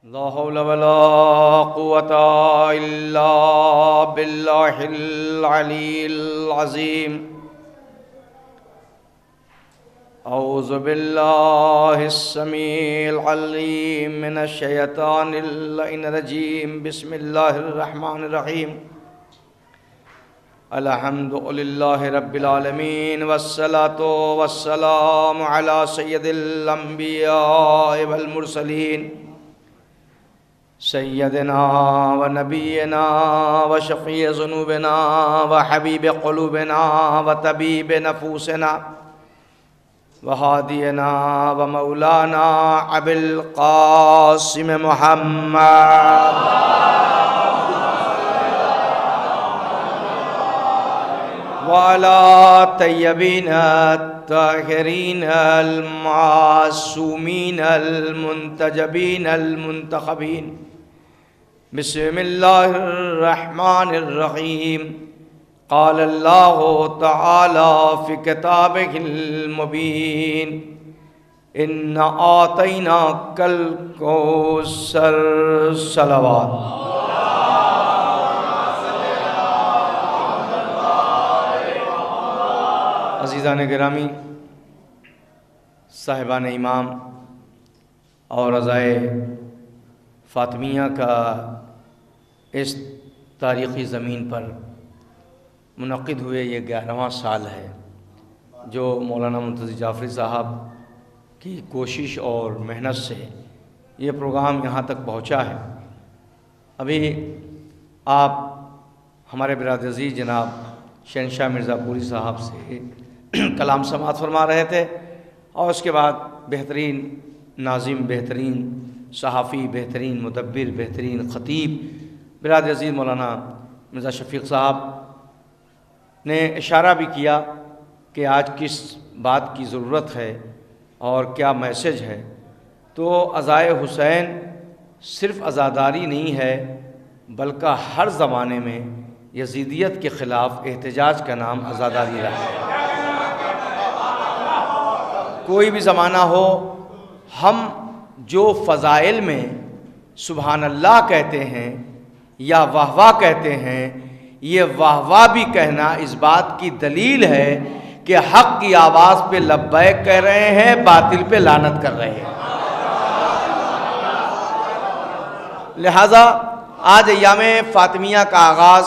لا حول ولا قوة إلا بالله العلي العظيم. أعوذ بالله السميع العليم من الشيطان اللعين الرجيم. بسم الله الرحمن الرحيم. الحمد لله رب العالمين والصلاة والسلام على سيد الأنبياء والمرسلين سيدنا ونبينا وشفيع ذنوبنا وحبيب قلوبنا وطبيب نفوسنا وهادينا ومولانا أبي القاسم محمد وعلى الطيبين الطاهرين المعصومين المنتجبين المنتخبين. بسم الله الرحمن الرحيم. قال الله تعالى في كتابه المبين: إنا أعطيناك الكوثر. صلوات. عزیزان گرامی، صاحبان امام اور رضائے فاطمیہ کا اس تاریخی زمین پر منعقد ہوئے یہ 11واں سال ہے جو مولانا منتظر جعفری صاحب کی کوشش اور محنت سے یہ پروگرام یہاں تک پہنچا ہے. ابھی آپ ہمارے برادر عزیز جناب شہنشاہ مرزا پوری صاحب سے کلام سماعت فرما رہے تھے، اور اس کے بعد بہترین ناظم، بہترین صحافی، بہترین مدبر، بہترین خطیب برادر عزیز مولانا مرزا شفیق صاحب نے اشارہ بھی کیا کہ آج کس بات کی ضرورت ہے اور کیا میسج ہے. تو عزائے حسین صرف عزاداری نہیں ہے بلکہ ہر زمانے میں یزیدیت کے خلاف احتجاج کا نام عزاداری رہا ہے. کوئی بھی زمانہ ہو، ہم جو فضائل میں سبحان اللہ کہتے ہیں یا واہ واہ کہتے ہیں، یہ واہ واہ بھی کہنا اس بات کی دلیل ہے کہ حق کی آواز پہ لبیک کہہ رہے ہیں، باطل پہ لعنت کر رہے ہیں. لہذا آج ایام فاطمیہ کا آغاز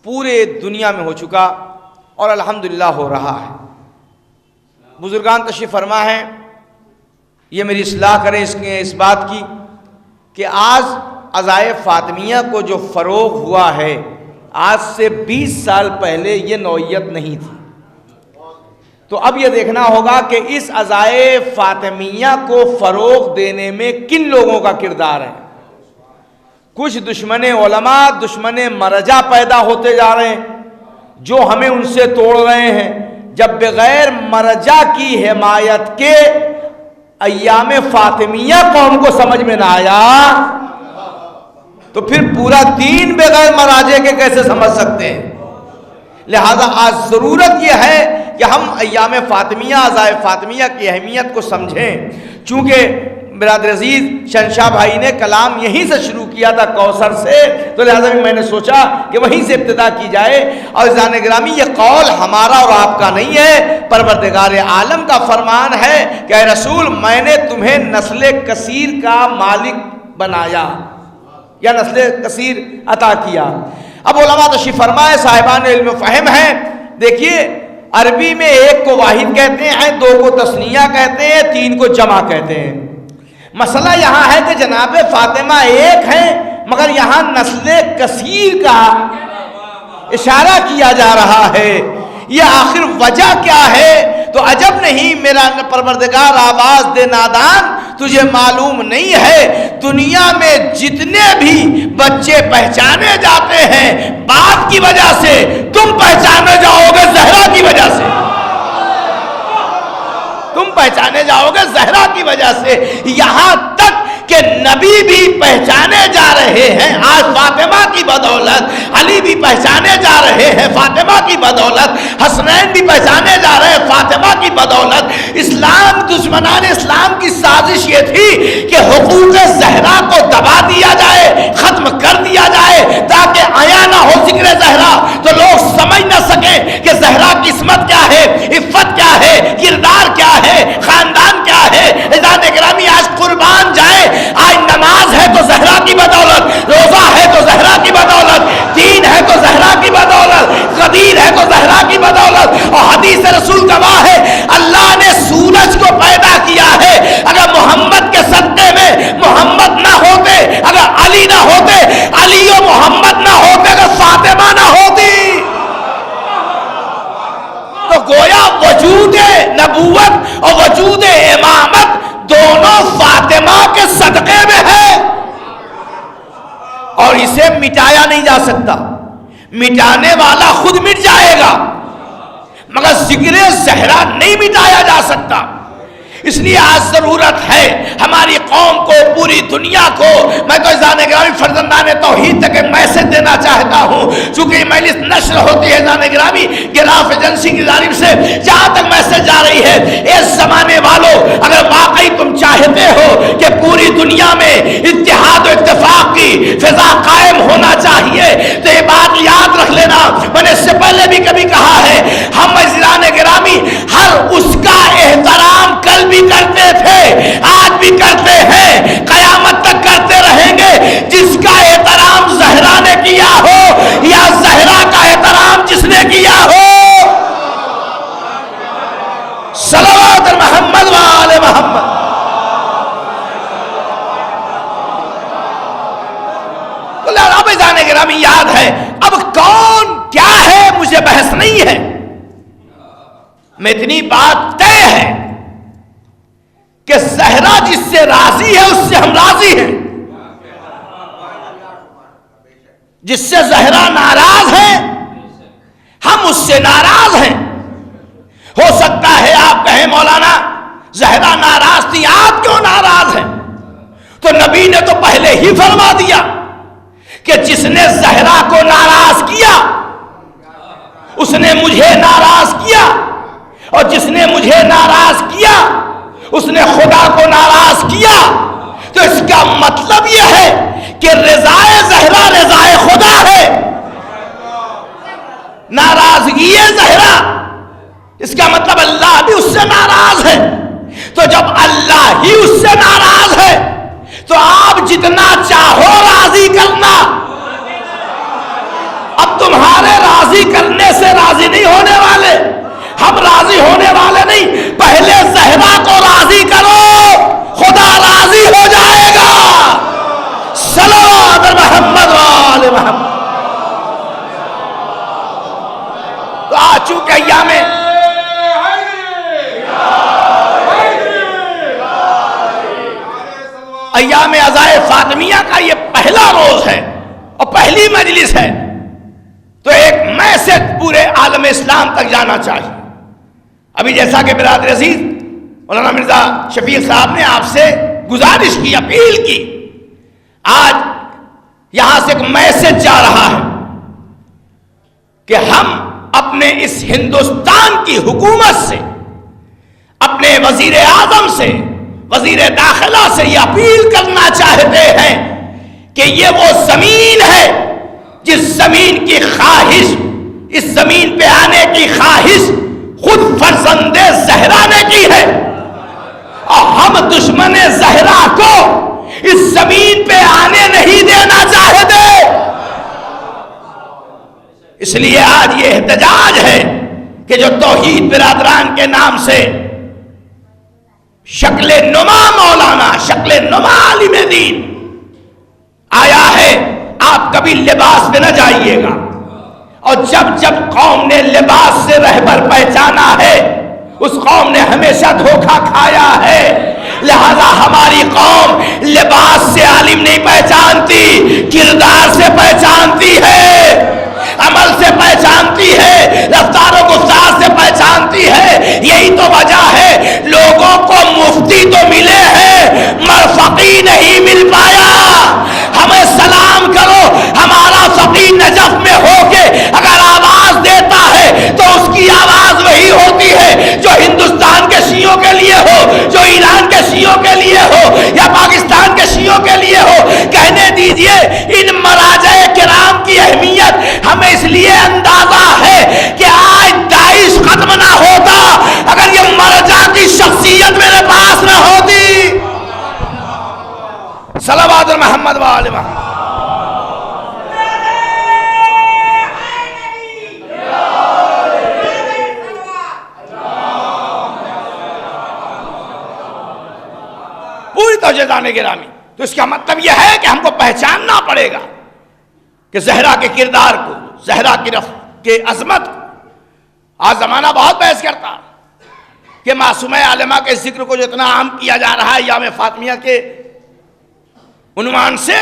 پورے دنیا میں ہو چکا اور الحمدللہ ہو رہا ہے. بزرگان تشریف فرما ہے، یہ میری اصلاح کریں اس بات کی کہ آج عزائے فاطمیہ کو جو فروغ ہوا ہے، آج سے 20 سال پہلے یہ نوعیت نہیں تھی. تو اب یہ دیکھنا ہوگا کہ اس عزائے فاطمیہ کو فروغ دینے میں کن لوگوں کا کردار ہے. کچھ دشمن علماء، دشمن مرجع پیدا ہوتے جا رہے ہیں جو ہمیں ان سے توڑ رہے ہیں. جب بغیر مرجع کی حمایت کے ایام فاطمیہ قوم کو سمجھ میں نہ آیا تو پھر پورا دین بغیر مراجع کے کیسے سمجھ سکتے ہیں. لہذا آج ضرورت یہ ہے کہ ہم ایام فاطمیہ، عزائے فاطمیہ کی اہمیت کو سمجھیں. چونکہ برادر عزیز شہنشاہ بھائی نے کلام یہیں سے شروع کیا تھا، کوثر سے، تو لہذا بھی میں نے سوچا کہ وہیں سے ابتدا کی جائے. اور عزیزان گرامی، یہ قول ہمارا اور آپ کا نہیں ہے، پروردگار عالم کا فرمان ہے کہ اے رسول، میں نے تمہیں نسل کثیر کا مالک بنایا یا نسل کثیر عطا کیا. اب علماء تشریف فرمائے، صاحبان علم و فہم ہیں. دیکھیے، عربی میں ایک کو واحد کہتے ہیں، دو کو تثنیہ کہتے ہیں، تین کو جمع کہتے ہیں. مسئلہ یہاں ہے کہ جناب فاطمہ ایک ہیں مگر یہاں نسل کثیر کا اشارہ کیا جا رہا ہے. یہ آخر وجہ کیا ہے؟ تو عجب نہیں میرا پروردگار آواز دے نادان، تجھے معلوم نہیں ہے دنیا میں جتنے بھی بچے پہچانے جاتے ہیں بات کی وجہ سے، تم پہچانے جاؤ گے زہرا کی وجہ سے. تم پہچانے جاؤ گے زہرا کی وجہ سے. یہاں تک کہ نبی بھی پہچانے جا رہے ہیں آج فاطمہ کی بدولت، علی بھی پہچانے جا رہے ہیں فاطمہ کی بدولت، حسنین بھی پہچانے جا رہے ہیں فاطمہ کی بدولت. اسلام، دشمنان اسلام کی سازش یہ تھی کہ حقوق زہرا کو وجود نبوت اور وجود امامت دونوں فاطمہ کے صدقے میں ہے، اور اسے مٹایا نہیں جا سکتا، مٹانے والا خود مٹ جائے گا مگر ذکر زہرا نہیں مٹایا جا سکتا۔ اس لیے آج ضرورت ہے ہماری قوم کو، پوری دنیا کو، میں تو اذان گرامی فرزندان توحید تک ایک میسج دینا چاہتا ہوں، چونکہ یہ مجلس نشر ہوتی ہے اذان گرامی گراف ایجنسی کی جانب سے، جہاں تک میسج جا رہی ہے، اس زمانے والوں اگر واقعی تم چاہتے ہو کہ پوری دنیا میں اتحاد و اتفاق کی فضا قائم ہونا چاہیے تو یہ بات یاد رکھ لینا، میں نے اس سے پہلے بھی کبھی کہا ہے، ہم اذان گرامی ہر اس کا احترام کل بھی کرتے تھے، آج بھی کرتے ہیں، قیامت تک کرتے رہیں گے، جس کا احترام زہرا نے کیا ہو یا زہرا کا احترام جس نے کیا ہو۔ صلوات محمد و آل محمد۔ اب اذان گرامی یاد ہے، اب کون کیا ہے مجھے بحث نہیں ہے، میں اتنی بات طے ہے کہ زہرا جس سے راضی ہے اس سے ہم راضی ہیں، جس سے زہرا ناراض ہے ہم اس سے ناراض ہیں۔ ہو سکتا ہے آپ کہیں مولانا زہرا ناراض تھی، آپ کیوں ناراض ہیں؟ تو نبی نے تو پہلے ہی فرما دیا کہ جس نے زہرا کو ناراض کیا اس نے مجھے ناراض کیا، اور جس نے مجھے ناراض کیا اس نے خدا کو ناراض کیا۔ تو اس کا مطلب یہ ہے کہ رضائے زہرا رضائے خدا ہے، ناراضگی زہرا اس کا مطلب اللہ بھی اس سے ناراض ہے۔ تو جب اللہ ہی اس سے ناراض ہے تو آپ جتنا چاہو راضی کرنا، اب تمہارے راضی کرنے سے راضی نہیں ہونے والے، ہم راضی ہونے والے نہیں، پہلے زہرا کو راضی کرو، خدا راضی ہو جائے گا۔ صلوات محمد و آل محمد۔ تو آ چکے ایام عزائے فاطمیہ کا یہ پہلا روز ہے اور پہلی مجلس ہے، تو ایک میسج پورے عالم اسلام تک جانا چاہیے۔ ابھی جیسا کہ برادر عزیز مولانا مرزا شفیق صاحب نے آپ سے گزارش کی، اپیل کی، آج یہاں سے ایک میسج جا رہا ہے کہ ہم اپنے اس ہندوستان کی حکومت سے، اپنے وزیر اعظم سے، وزیر داخلہ سے یہ اپیل کرنا چاہتے ہیں کہ یہ وہ زمین ہے جس زمین کی خواہش، اس زمین پہ آنے کی خواہش خود فرزند زہرا نے کی ہے، اور ہم دشمن زہرا کو اس زمین پہ آنے نہیں دینا چاہتے۔ اس لیے آج یہ احتجاج ہے کہ جو توحید برادران کے نام سے شکل نما مولانا، شکل نما عالم دین آیا ہے، آپ کبھی لباس پہ نہ جائیے گا، اور جب جب قوم نے لباس سے رہبر پہچانا ہے اس قوم نے ہمیشہ دھوکہ کھایا ہے۔ لہذا ہماری قوم لباس سے عالم نہیں پہچانتی، کردار سے پہچانتی ہے، عمل سے پہچانتی ہے، رفتار و گفتار سے پہچانتی ہے۔ یہی تو وجہ ہے لوگوں کو مفتی تو ملے ہیں مگر فقیہ نہیں مل پایا۔ ہمیں سلام کرو، ہمارا فقیہ نجف میں ہو کے اگر آواز دیتا ہے تو اس کی آواز وہی ہوتی ہے جو ہندوستان کے شیعوں کے لیے ہو، جو ایران کے شیعوں کے لیے ہو یا پاکستان کے شیعوں کے لیے ہو۔ کہنے دیجئے ان مراجع کرام کی اہمیت ہمیں اس لیے اندازہ ہے کہ آج داعش ختم نہ ہوتا اگر یہ مرجع کی شخصیت میرے پاس نہ ہوتی۔ صلوات محمد و آل محمد۔ پوری توجہ دانے گرامی، تو اس کا مطلب یہ ہے کہ ہم کو پہچاننا پڑے گا کہ زہرا کے کردار کو، زہرا کی عظمت کو۔ آج زمانہ بہت بحث کرتا، کہ معصومہ عالمہ کے ذکر کو جو اتنا عام کیا جا رہا ہے ایام فاطمیہ کے عنوان سے،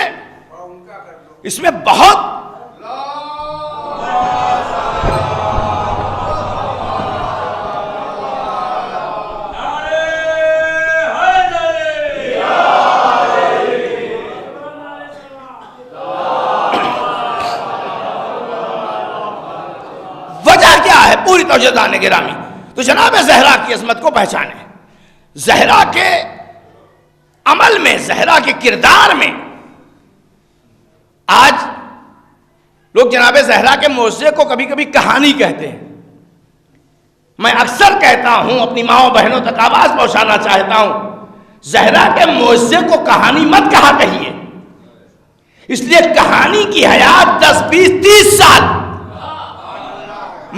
اس میں بہت وجہ کیا ہے پوری توجہ دانے گرامی، تو جناب زہرا کی عظمت کو پہچانے، زہرا کے عمل میں، زہرا کے کردار میں۔ آج لوگ جناب زہرا کے معجزے کو کبھی کبھی کہانی کہتے ہیں۔ میں اکثر کہتا ہوں، اپنی ماں و بہنوں تک آواز پہنچانا چاہتا ہوں، زہرا کے معجزے کو کہانی مت کہا کہیے، اس لیے کہانی کی حیات 10 20 30 سال،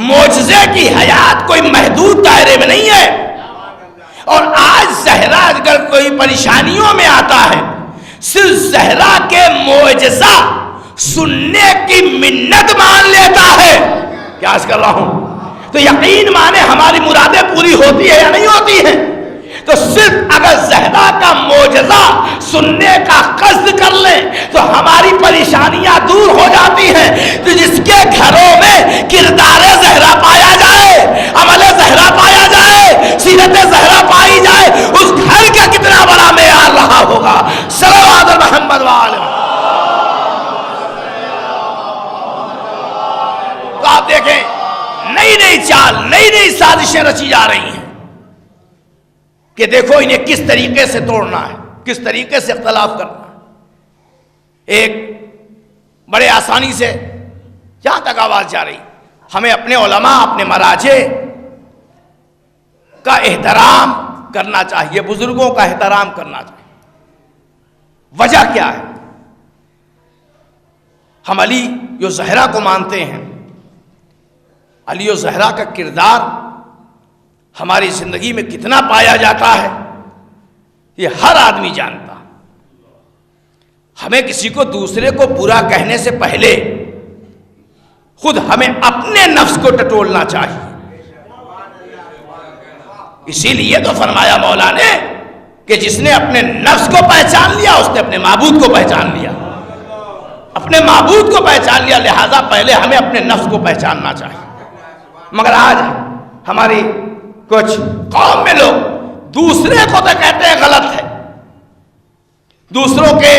معجزے کی حیات کوئی محدود دائرے میں نہیں ہے۔ اور آج زہرا اگر کوئی پریشانیوں میں آتا ہے، صرف زہرا کے معجزہ سننے کی منت مان لیتا ہے، کیا عرض کر رہا ہوں، تو یقین مانے ہماری مرادیں پوری ہوتی ہے یا نہیں ہوتی ہیں۔ تو صرف اگر زہرا کا معجزہ سننے کا قصد کر لیں تو ہماری پریشانیاں دور ہو جاتی ہیں۔ تو جس کے گھروں میں کردار زہرا پایا جائے، عمل زہرا پایا جائے، سیرت زہرا پائی جائے، اس گھر کا کتنا بڑا معیار رہا ہوگا۔ صلوات محمد وآلہ۔ تو آپ دیکھیں نئی نئی چال، نئی نئی سازشیں رچی جا رہی ہیں کہ دیکھو انہیں کس طریقے سے توڑنا ہے، کس طریقے سے اختلاف کرنا ہے۔ ایک بڑے آسانی سے جہاں تک آواز جا رہی، ہمیں اپنے علماء، اپنے مراجع کا احترام کرنا چاہیے، بزرگوں کا احترام کرنا چاہیے۔ وجہ کیا ہے؟ ہم علی و زہرا کو مانتے ہیں، علی و زہرا کا کردار ہماری زندگی میں کتنا پایا جاتا ہے یہ ہر آدمی جانتا۔ ہمیں کسی کو دوسرے کو برا کہنے سے پہلے خود ہمیں اپنے نفس کو ٹٹولنا چاہیے۔ اسی لیے تو فرمایا مولا نے کہ جس نے اپنے نفس کو پہچان لیا اس نے اپنے معبود کو پہچان لیا، اپنے معبود کو پہچان لیا، لہذا پہلے ہمیں اپنے نفس کو پہچاننا چاہیے۔ مگر آج ہماری کچھ قوم میں لوگ دوسرے کو تو کہتے ہیں غلط ہے، دوسروں کے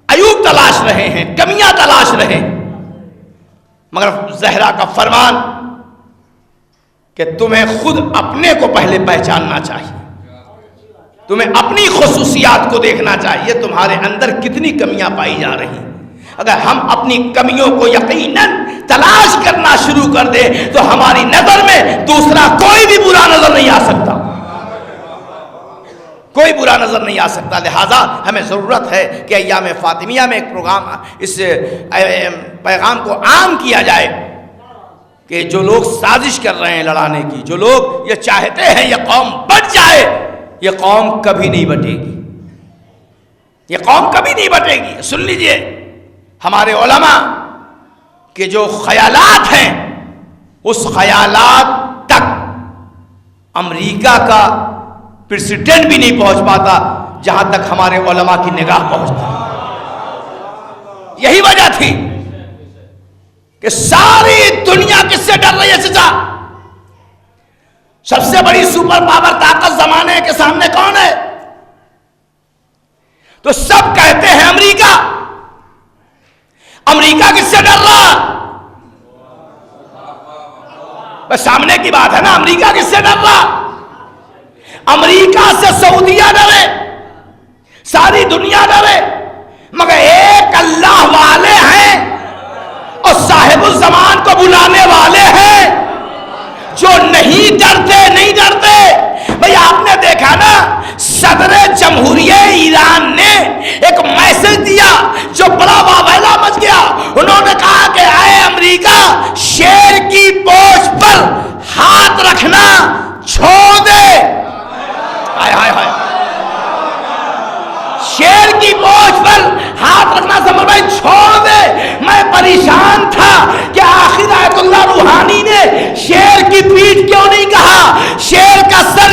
عیوب تلاش رہے ہیں، کمیاں تلاش رہے ہیں، مگر زہرا کا فرمان کہ تمہیں خود اپنے کو پہلے پہچاننا چاہیے، تمہیں اپنی خصوصیات کو دیکھنا چاہیے، تمہارے اندر کتنی کمیاں پائی جا رہی ہیں۔ اگر ہم اپنی کمیوں کو یقیناً تلاش کرنا شروع کر دیں تو ہماری نظر میں دوسرا کوئی بھی برا نظر نہیں آ سکتا، کوئی برا نظر نہیں آ سکتا۔ لہٰذا ہمیں ضرورت ہے کہ ایام فاطمیہ میں ایک پروگرام، اس پیغام کو عام کیا جائے کہ جو لوگ سازش کر رہے ہیں لڑانے کی، جو لوگ یہ چاہتے ہیں یہ قوم بٹ جائے، یہ قوم کبھی نہیں بٹے گی، یہ قوم کبھی نہیں بٹے گی۔ سن لیجئے، ہمارے علماء کے جو خیالات ہیں، اس خیالات تک امریکہ کا پریزیڈنٹ بھی نہیں پہنچ پاتا جہاں تک ہمارے علماء کی نگاہ پہنچتا۔ یہی وجہ تھی کہ ساری دنیا کس سے ڈر رہی ہے چچا؟ سب سے بڑی سپر پاور طاقت زمانے کے سامنے کون ہے؟ تو سب کہتے ہیں امریکہ۔ امریکہ کس سے ڈر رہا؟ بس سامنے کی بات ہے نا، امریکہ کس سے ڈر رہا؟ امریکہ سے سعودیہ ڈرے، ساری دنیا ڈرے، مگر ایک اللہ والے ہیں اور صاحب الزمان کو بلانے والے ہیں جو نہیں ڈرتے، نہیں ڈرتے۔ بھئی آپ نے دیکھا نا، صدر جمہوریہ ایران نے ایک میسج دیا جو بڑا واویلا مچ گیا۔ انہوں نے کہا کہ اے امریکہ، شیر کی پوچھ پر ہاتھ رکھنا چھوڑ دے۔ ہائے ہائے ہائے، شیر کی پوچھ پر ہاتھ رکھنا سمجھ بھائی چھوڑ دے۔ میں پریشان تھا کہ آخر آیت اللہ روحانی نے شیر کی پیٹھ کیوں نہیں کہا، شیر کا سر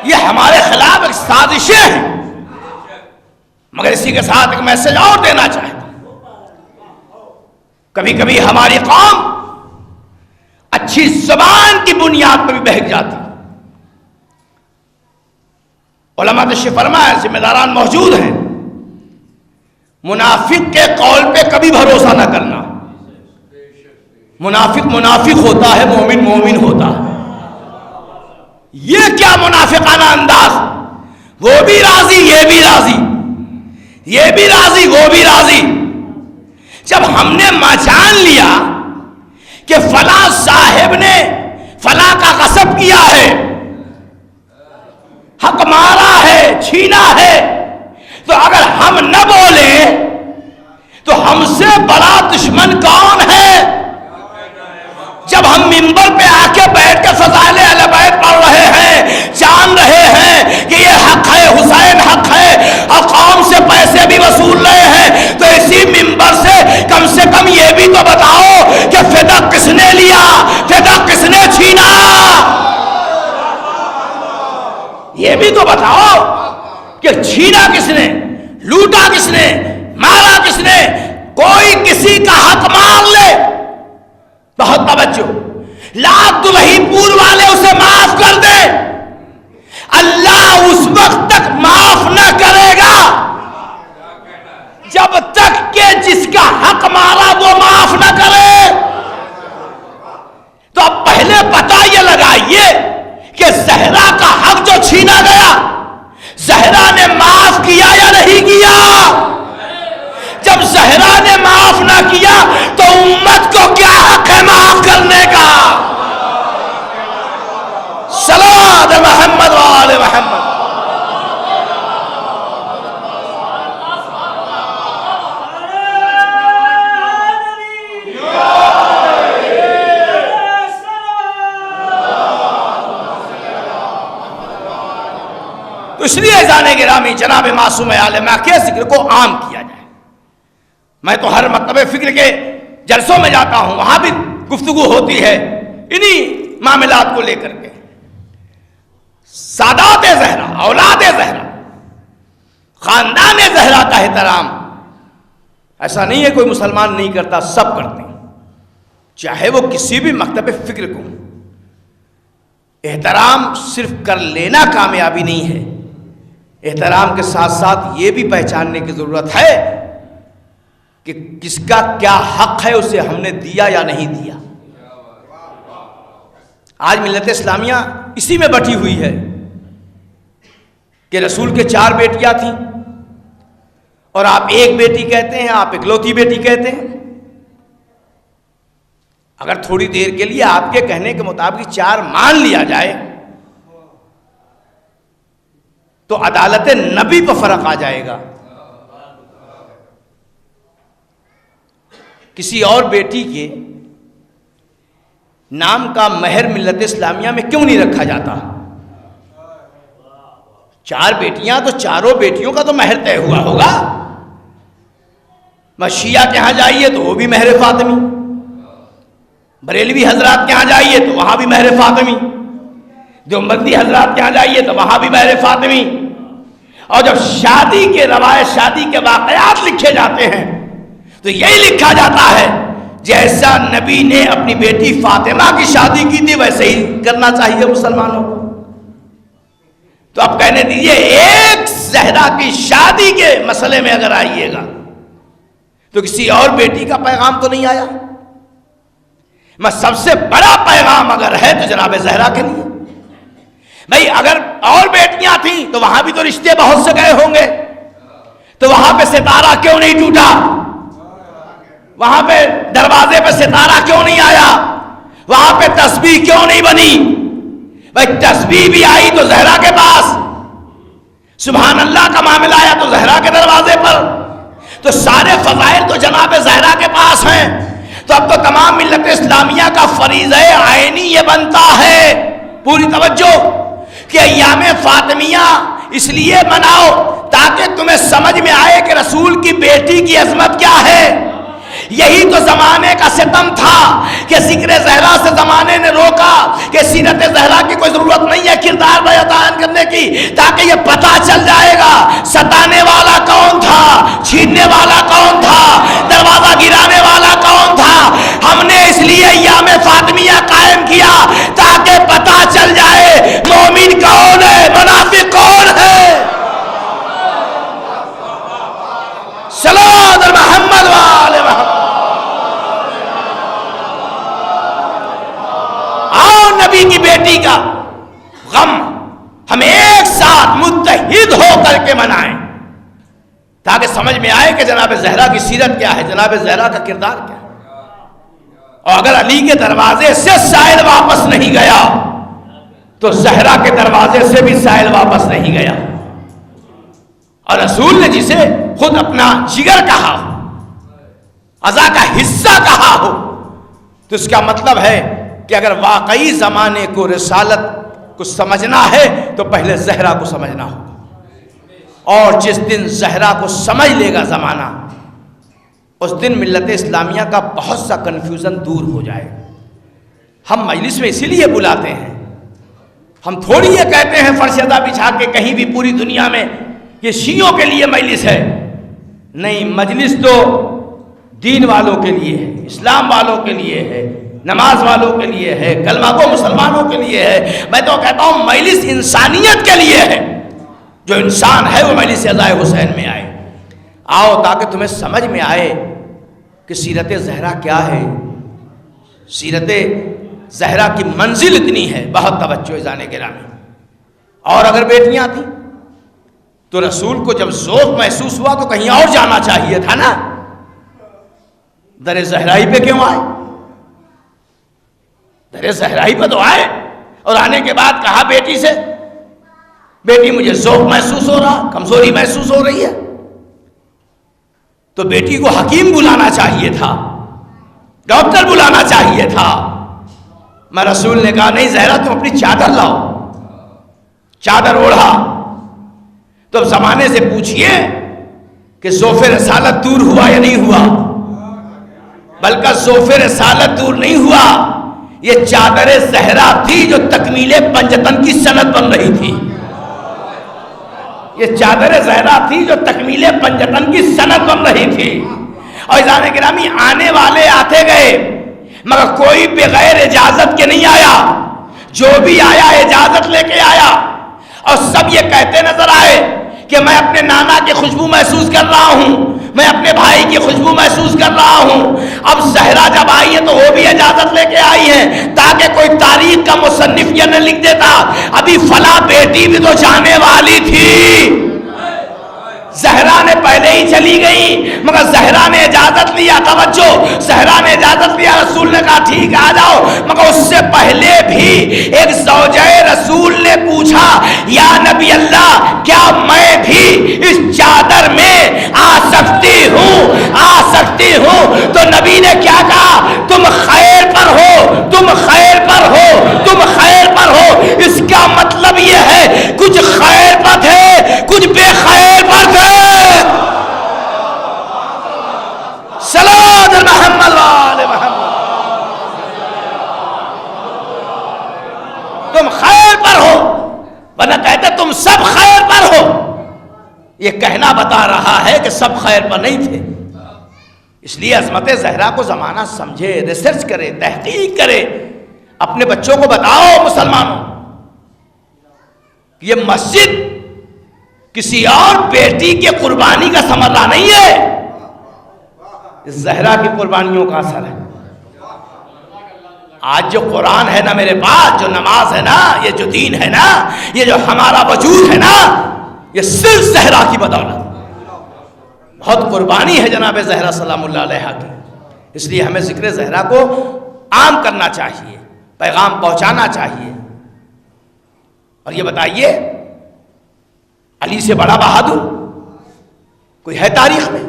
یہ ہمارے خلاف ایک سازشیں ہیں. مگر اسی کے ساتھ ایک میسج اور دینا چاہتا ہوں. کبھی کبھی ہماری قوم اچھی زبان کی بنیاد پر بھی بہک جاتی. علماء تشریف فرما ہے، ذمہ داران موجود ہیں. منافق کے قول پہ کبھی بھروسہ نہ کرنا. منافق منافق ہوتا ہے، مومن مومن ہوتا ہے. یہ کیا منافقانہ انداز، وہ بھی راضی یہ بھی راضی، یہ بھی راضی وہ بھی راضی. جب ہم نے جان لیا کہ فلاں صاحب نے فلاں کا غصب کیا ہے، حق مارا ہے، چھینا ہے، تو اگر ہم نہ بولیں تو ہم سے بڑا دشمن کون ہے؟ جب ہم منبر پہ آ کے بیٹھ کے فضائل اہل بیت پڑھ رہے ہیں، جان رہے ہیں کہ یہ حق ہے، حسین حق ہے، اور قوم سے پیسے بھی وصول رہے ہیں، تو اسی منبر سے کم یہ بھی تو بتاؤ کہ فدا کس نے لیا، فدا کس نے چھینا. یہ بھی تو بتاؤ کہ چھینا کس نے، لوٹا کس نے، مارا کس نے. کوئی کسی کا حق مار لے، بہت توجہ، لاکھ دلہی پور والے اسے معاف کر دے، اللہ اس وقت تک معاف نہ کرے گا جب تک کہ جس کا حق مارا وہ معاف نہ کرے. تو اب پہلے پتہ یہ لگائیے کہ زہرا کا حق جو چھینا گیا، زہرا نے معاف کیا یا نہیں کیا؟ جب زہرا نے معاف نہ کیا تو امت کو کیا حق ہے معاف کرنے کا؟ صلوات محمد و آل محمد. تو اس لیے جانے گرامی جناب معصوم عالم کے ذکر کو عام کیا جائے. میں تو ہر مکتب فکر کے جلسوں میں جاتا ہوں، وہاں بھی گفتگو ہوتی ہے انہی معاملات کو لے کر کے. سادات زہرا، اولاد زہرا، خاندان زہرا کا احترام ایسا نہیں ہے کوئی مسلمان نہیں کرتا، سب کرتے ہیں، چاہے وہ کسی بھی مکتب فکر کو. احترام صرف کر لینا کامیابی نہیں ہے، احترام کے ساتھ ساتھ یہ بھی پہچاننے کی ضرورت ہے کہ کس کا کیا حق ہے، اسے ہم نے دیا یا نہیں دیا. آج ملت اسلامیہ اسی میں بٹی ہوئی ہے کہ رسول کے 4 بیٹیاں تھیں اور آپ ایک بیٹی کہتے ہیں، آپ اکلوتی بیٹی کہتے ہیں. اگر تھوڑی دیر کے لیے آپ کے کہنے کے مطابق 4 مان لیا جائے تو عدالت نبی پر فرق آ جائے گا. کسی اور بیٹی کے نام کا مہر ملت اسلامیہ میں کیوں نہیں رکھا جاتا؟ 4 بیٹیاں تو چاروں بیٹیوں کا تو مہر طے ہوا ہوگا. شیعہ کے ہاں جائیے تو وہ بھی مہر فاطمی، بریلوی حضرات کے ہاں جائیے تو وہاں بھی مہر فاطمی، دیوبندی حضرات کے ہاں جائیے تو وہاں بھی مہر فاطمی. اور جب شادی کے روایت، شادی کے واقعات لکھے جاتے ہیں تو یہی لکھا جاتا ہے جیسا نبی نے اپنی بیٹی فاطمہ کی شادی کی تھی ویسے ہی کرنا چاہیے مسلمانوں کو. تو اب کہنے دیجئے ایک زہرا کی شادی کے مسئلے میں اگر آئیے گا تو کسی اور بیٹی کا پیغام تو نہیں آیا. میں سب سے بڑا پیغام اگر ہے تو جناب زہرا کے لیے. بھئی اگر اور بیٹیاں تھیں تو وہاں بھی تو رشتے بہت سے گئے ہوں گے، تو وہاں پہ ستارہ کیوں نہیں ٹوٹا؟ وہاں پہ دروازے پہ ستارہ کیوں نہیں آیا؟ وہاں پہ تسبیح کیوں نہیں بنی؟ بھئی تسبیح بھی آئی تو زہرا کے پاس، سبحان اللہ کا معاملہ آیا تو زہرا کے دروازے پر، تو سارے فضائل تو جناب زہرا کے پاس ہیں. تو اب تو تمام ملت اسلامیہ کا فریضہ عینی یہ بنتا ہے، پوری توجہ، کہ ایام فاطمیہ اس لیے مناؤ تاکہ تمہیں سمجھ میں آئے کہ رسول کی بیٹی کی عظمت کیا ہے. یہی تو زمانے کا ستم تھا کہ ذکر زہرا سے زمانے نے روکا کہ سیرت زہرا کی کوئی ضرورت نہیں ہے، کردار کردار بیان کرنے کی، تاکہ یہ پتہ چل جائے گا ستانے والا کون تھا، چھیننے والا کون تھا، دروازہ گرانے والا کون تھا۔ ہم نے اس لیے ایام فاطمیہ قائم کیا تاکہ پتہ چل جائے مومن کون ہے، منافق کون ہے۔ صلوات محمد وآل محمد۔ آؤ نبی کی بیٹی کا غم ہم ایک ساتھ متحد ہو کر کے منائیں، تاکہ سمجھ میں آئے کہ جناب زہرا کی سیرت کیا ہے، جناب زہرا کا کردار کیا ہے۔ اور اگر علی کے دروازے سے سائل واپس نہیں گیا تو زہرا کے دروازے سے بھی سائل واپس نہیں گیا۔ اور رسول نے جسے خود اپنا جگر کہا ہو، عزا کا حصہ کہا ہو، تو اس کا مطلب ہے کہ اگر واقعی زمانے کو، رسالت کو سمجھنا ہے تو پہلے زہرا کو سمجھنا ہوگا۔ اور جس دن زہرا کو سمجھ لے گا زمانہ، اس دن ملت اسلامیہ کا بہت سا کنفیوژن دور ہو جائے گا۔ ہم مجلس میں اسی لیے بلاتے ہیں، ہم تھوڑی یہ کہتے ہیں فرشدہ بچھا کے کہیں بھی پوری دنیا میں یہ شیعوں کے لیے مجلس ہے۔ نہیں، مجلس تو دین والوں کے لیے ہے، اسلام والوں کے لیے ہے، نماز والوں کے لیے ہے، کلمہ گو مسلمانوں کے لیے ہے۔ میں تو کہتا ہوں مجلس انسانیت کے لیے ہے، جو انسان ہے وہ مجلس عزائے حسین میں آئے۔ آؤ تاکہ تمہیں سمجھ میں آئے کہ سیرت زہرا کیا ہے۔ سیرت زہرا کی منزل اتنی ہے، بہت توجہ اذان گرامی۔ اور اگر بیٹیاں تھیں تو رسول کو جب ذوق محسوس ہوا تو کہیں اور جانا چاہیے تھا نا، در زہرائی پہ کیوں آئے؟ در زہرائی پہ تو آئے، اور آنے کے بعد کہا بیٹی سے، بیٹی مجھے ذوق محسوس ہو رہا، کمزوری محسوس ہو رہی ہے۔ تو بیٹی کو حکیم بلانا چاہیے تھا، ڈاکٹر بلانا چاہیے تھا۔ میں رسول نے کہا نہیں زہرا تم اپنی چادر لاؤ، چادر اوڑھا۔ تو اب زمانے سے پوچھئے کہ ذوف رسالت دور ہوا یا نہیں ہوا؟ بلکہ ذوف رسالت دور نہیں ہوا، یہ چادر زہرا تھی جو تکمیل پنجتن کی سند بن رہی تھی۔ یہ چادر زہرا تھی جو تکمیل پنجتن کی سند بن رہی تھی۔ اور اذان گرامی آنے والے آتے گئے، مگر کوئی بغیر اجازت کے نہیں آیا، جو بھی آیا اجازت لے کے آیا۔ اور سب یہ کہتے نظر آئے کہ میں اپنے نانا کی خوشبو محسوس کر رہا ہوں، میں اپنے بھائی کی خوشبو محسوس کر رہا ہوں۔ اب زہرا جب آئی ہے تو وہ بھی اجازت لے کے آئی ہیں، تاکہ کوئی تاریخ کا مصنف یہ نہ لکھ دیتا ابھی فلاں بیٹی بھی تو جانے والی تھی۔ زہرا نے پہلے ہی چلی گئی، مگر زہرا نے اجازت لیا، توجہ، زہرا نے اجازت لیا، رسول نے کہا ٹھیک آ جاؤ۔ مگر اس سے پہلے بھی ایک زوجہ رسول نے پوچھا یا نبی اللہ کیا میں بھی اس چادر میں آ سکتی ہوں، آ سکتی ہوں؟ تو نبی نے کیا کہا؟ تم خیر پر ہو، تم خیر پر ہو، تم خیر پر ہو۔ اس کا مطلب یہ ہے کچھ خیر پر تھے، کچھ بے خیر پر تھے۔ صلوات محمد وآل محمد۔ تم خیر پر ہو، ورنہ کہتے تم سب خیر پر ہو۔ یہ کہنا بتا رہا ہے کہ سب خیر پر نہیں تھے۔ اس لیے عظمت زہرا کو زمانہ سمجھے، ریسرچ کرے، تحقیق کرے، اپنے بچوں کو بتاؤ مسلمانوں، یہ مسجد کسی اور بیٹی کے قربانی کا ثمرہ نہیں ہے، زہرا کی قربانیوں کا اثر ہے۔ آج جو قرآن ہے نا میرے پاس، جو نماز ہے نا، یہ جو دین ہے نا، یہ جو ہمارا وجود ہے نا، یہ صرف زہرا کی بدولت۔ بہت قربانی ہے جناب زہرا سلام اللہ علیہا کی۔ اس لیے ہمیں ذکر زہرا کو عام کرنا چاہیے، پیغام پہنچانا چاہیے۔ اور یہ بتائیے علی سے بڑا بہادر کوئی ہے تاریخ میں؟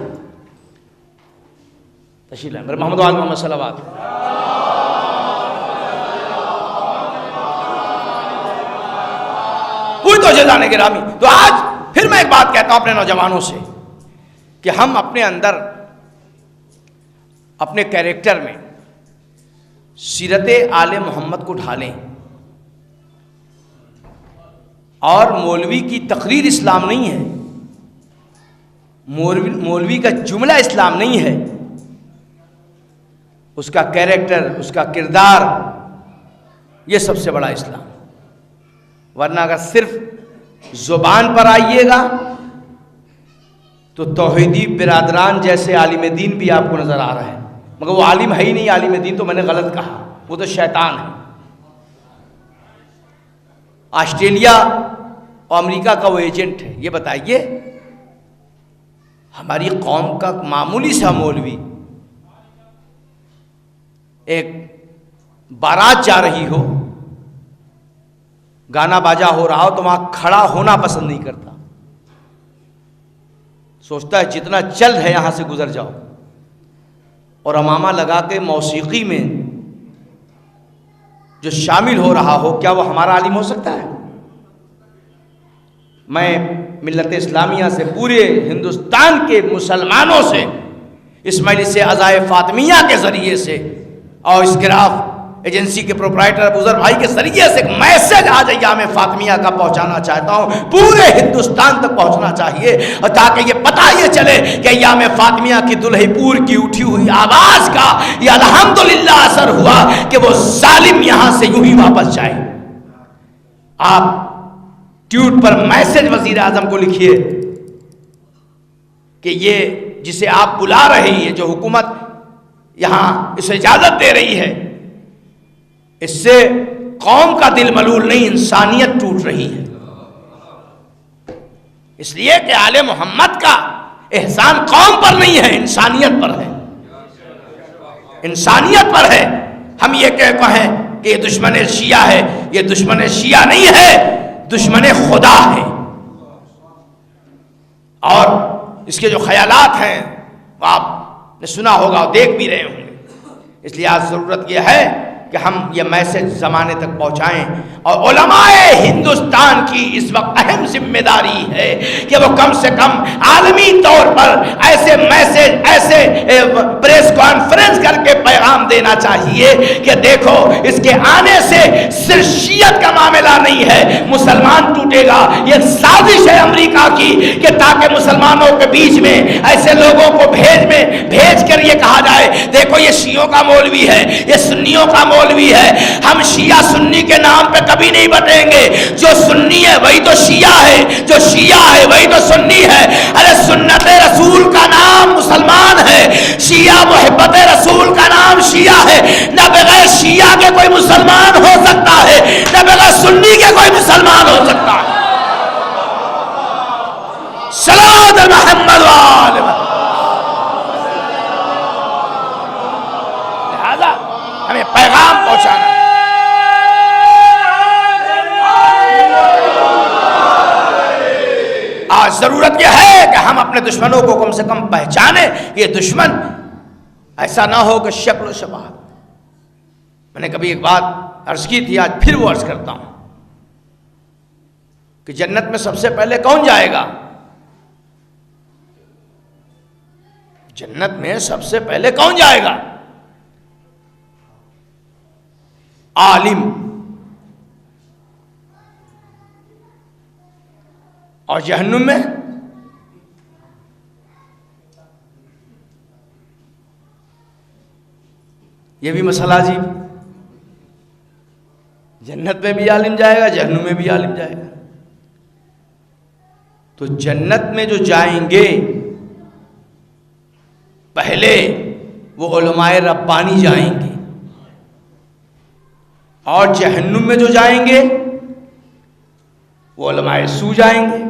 تشریف لائیں میرے محمد وآل محمد صلوات۔ کوئی تو جانے گرامی۔ تو آج پھر میں ایک بات کہتا ہوں اپنے نوجوانوں سے کہ ہم اپنے اندر، اپنے کیریکٹر میں سیرت آل محمد کو ڈھالیں۔ اور مولوی کی تقریر اسلام نہیں ہے، مولوی کا جملہ اسلام نہیں ہے، اس کا کیریکٹر، اس کا کردار، یہ سب سے بڑا اسلام۔ ورنہ اگر صرف زبان پر آئیے گا تو توحیدی برادران جیسے عالم دین بھی آپ کو نظر آ رہے ہیں، مگر وہ عالم ہے ہی نہیں، عالم دین تو میں نے غلط کہا، وہ تو شیطان ہے۔ آسٹریلیا اور امریکہ کا وہ ایجنٹ ہے۔ یہ بتائیے ہماری قوم کا معمولی سا مولوی ایک بارات جا رہی ہو، گانا باجا ہو رہا ہو تو وہاں کھڑا ہونا پسند نہیں کرتا، سوچتا ہے جتنا چل ہے یہاں سے گزر جاؤ، اور امامہ لگا کے موسیقی میں جو شامل ہو رہا ہو، کیا وہ ہمارا عالم ہو سکتا ہے؟ میں ملت اسلامیہ سے، پورے ہندوستان کے مسلمانوں سے اس مجلس عزائے فاطمیہ کے ذریعے سے اور اس گراف ایجنسی کے پروپرائٹر ابوذر بھائی کے ذریعے سے ایک میسج آج ایام فاطمیہ کا پہنچانا چاہتا ہوں، پورے ہندوستان تک پہنچنا چاہیے، اور تاکہ یہ پتہ یہ چلے کہ ایام فاطمیہ کی دلہی پور کی اٹھی ہوئی آواز کا یہ الحمدللہ اثر ہوا کہ وہ ظالم یہاں سے یوں ہی واپس جائے۔ آپ ٹویٹ پر میسج وزیر اعظم کو لکھیے کہ یہ جسے آپ بلا رہی ہیں، جو حکومت یہاں اسے اجازت دے رہی ہے، اس سے قوم کا دل ملول نہیں، انسانیت ٹوٹ رہی ہے۔ اس لیے کہ آل محمد کا احسان قوم پر نہیں ہے، انسانیت پر ہے، انسانیت پر ہے۔ ہم یہ کہیں کہ یہ دشمن شیعہ ہے، یہ دشمن شیعہ نہیں ہے، دشمن خدا ہے۔ اور اس کے جو خیالات ہیں وہ آپ نے سنا ہوگا اور دیکھ بھی رہے ہوں گے، اس لیے آج ضرورت یہ ہے کہ ہم یہ میسج زمانے تک پہنچائیں، اور علماء ہندوستان کی اس وقت اہم ذمہ داری ہے کہ وہ کم سے کم عالمی طور پر ایسے میسج، ایسے پریس کانفرنس کر کے پیغام دینا چاہیے کہ دیکھو اس کے آنے سے صرف شیعت کا معاملہ نہیں ہے، مسلمان ٹوٹے گا۔ یہ سازش ہے امریکہ کی کہ تاکہ مسلمانوں کے بیچ میں ایسے لوگوں کو بھیج کر یہ کہا جائے دیکھو یہ شیعوں کا مولوی ہے، یہ سنیوں کا مولوی ہے۔ ہم شیعہ سنی کے نام پہ کبھی نہیں بٹیں گے، جو سنی ہے وہی تو شیعہ ہے، جو شیعہ ہے وہی تو سنی ہے۔ ارے سنت رسول کا نام مسلمان ہے، شیعہ محبت رسول کا نام شیعہ ہے۔ نہ بغیر شیعہ کے کوئی مسلمان ہو سکتا ہے، نہ بغیر سنی کے کوئی مسلمان ہو سکتا ہے۔ صلوات محمد وآل محمد۔ لہذا ہمیں پیغام پہنچانا ہے۔ آج ضرورت یہ ہے کہ ہم اپنے دشمنوں کو کم سے کم پہچانیں۔ یہ دشمن ایسا نہ ہو کہ شکل و شباہت۔ میں نے کبھی ایک بات عرض کی تھی، آج پھر وہ عرض کرتا ہوں کہ جنت میں سب سے پہلے کون جائے گا؟ جنت میں سب سے پہلے کون جائے گا؟ عالم۔ اور جہنم میں یہ بھی مسئلہ عجیب، جنت میں بھی عالم جائے گا، جہنم میں بھی عالم جائے گا۔ تو جنت میں جو جائیں گے پہلے وہ علماء ربانی جائیں گے، اور جہنم میں جو جائیں گے وہ علماء سو جائیں گے،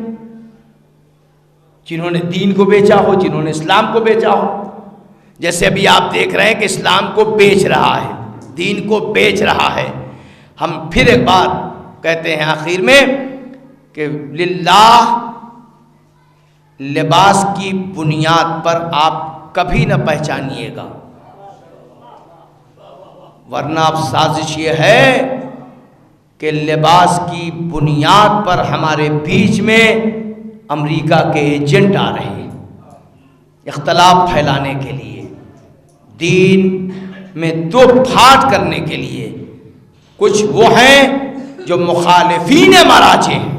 جنہوں نے دین کو بیچا ہو، جنہوں نے اسلام کو بیچا ہو۔ جیسے ابھی آپ دیکھ رہے ہیں کہ اسلام کو بیچ رہا ہے، دین کو بیچ رہا ہے۔ ہم پھر ایک بات کہتے ہیں آخر میں کہ للہ لباس کی بنیاد پر آپ کبھی نہ پہچانیے گا، ورنہ اب سازش یہ ہے کہ لباس کی بنیاد پر ہمارے بیچ میں امریکہ کے ایجنٹ آ رہے ہیں اختلاف پھیلانے کے لیے، دین میں دو پھاٹ کرنے کے لیے۔ کچھ وہ ہیں جو مخالفین مراجع ہیں،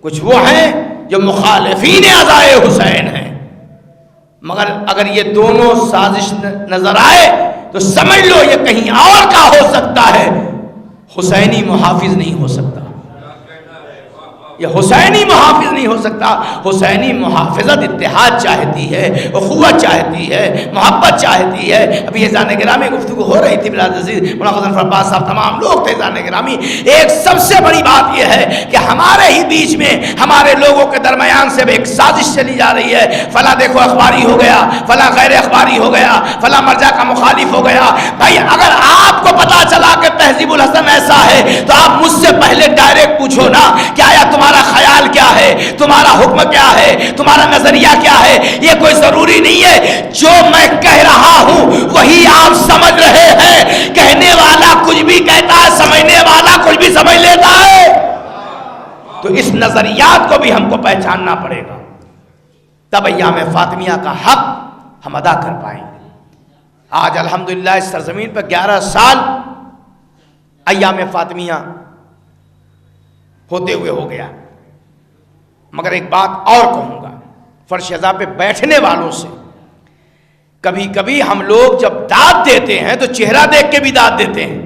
کچھ وہ ہیں جو مخالفین عزائے حسین ہیں، مگر اگر یہ دونوں سازش نظر آئے تو سمجھ لو یہ کہیں اور کا ہو سکتا ہے، حسینی محافظ نہیں ہو سکتا، یہ حسینی محافظ نہیں ہو سکتا۔ حسینی محافظت اتحاد چاہتی ہے، اخوت چاہتی ہے، محبت چاہتی ہے۔ ابھی اذان گرامی گفتگو ہو رہی تھی، بلال عزیز مولانا غضنفر عباس صاحب تمام لوگ تھے اذان گرامی۔ ایک سب سے بڑی بات یہ ہے کہ ہمارے ہی بیچ میں ہمارے لوگوں کے درمیان سے ایک سازش چلی جا رہی ہے، فلاں دیکھو اخباری ہو گیا، فلاں غیر اخباری ہو گیا، فلاں مرجع کا مخالف ہو گیا۔ بھائی اگر آپ کو پتا چلا کہ تہذیب الحسن ایسا ہے تو آپ مجھ سے پہلے ڈائریکٹ پوچھو نا کہ آیا تمہارا خیال کیا ہے، تمہارا حکم کیا ہے، تمہارا نظریہ کیا ہے۔ یہ کوئی ضروری نہیں ہے جو میں کہہ رہا ہوں وہی آپ سمجھ رہے ہیں، کہنے والا کچھ بھی کہتا ہے، سمجھنے والا کچھ بھی سمجھ لیتا ہے۔ تو اس نظریات کو بھی ہم کو پہچاننا پڑے گا، تب ایام فاطمیہ کا حق ہم ادا کر پائیں گے۔ آج الحمدللہ اس سرزمین پر 11 سال ایام فاطمیہ ہوتے ہوئے ہو گیا، مگر ایک بات اور کہوں گا، فرش عزا پہ بیٹھنے والوں سے کبھی کبھی ہم لوگ جب داد دیتے ہیں تو چہرہ دیکھ کے بھی داد دیتے ہیں،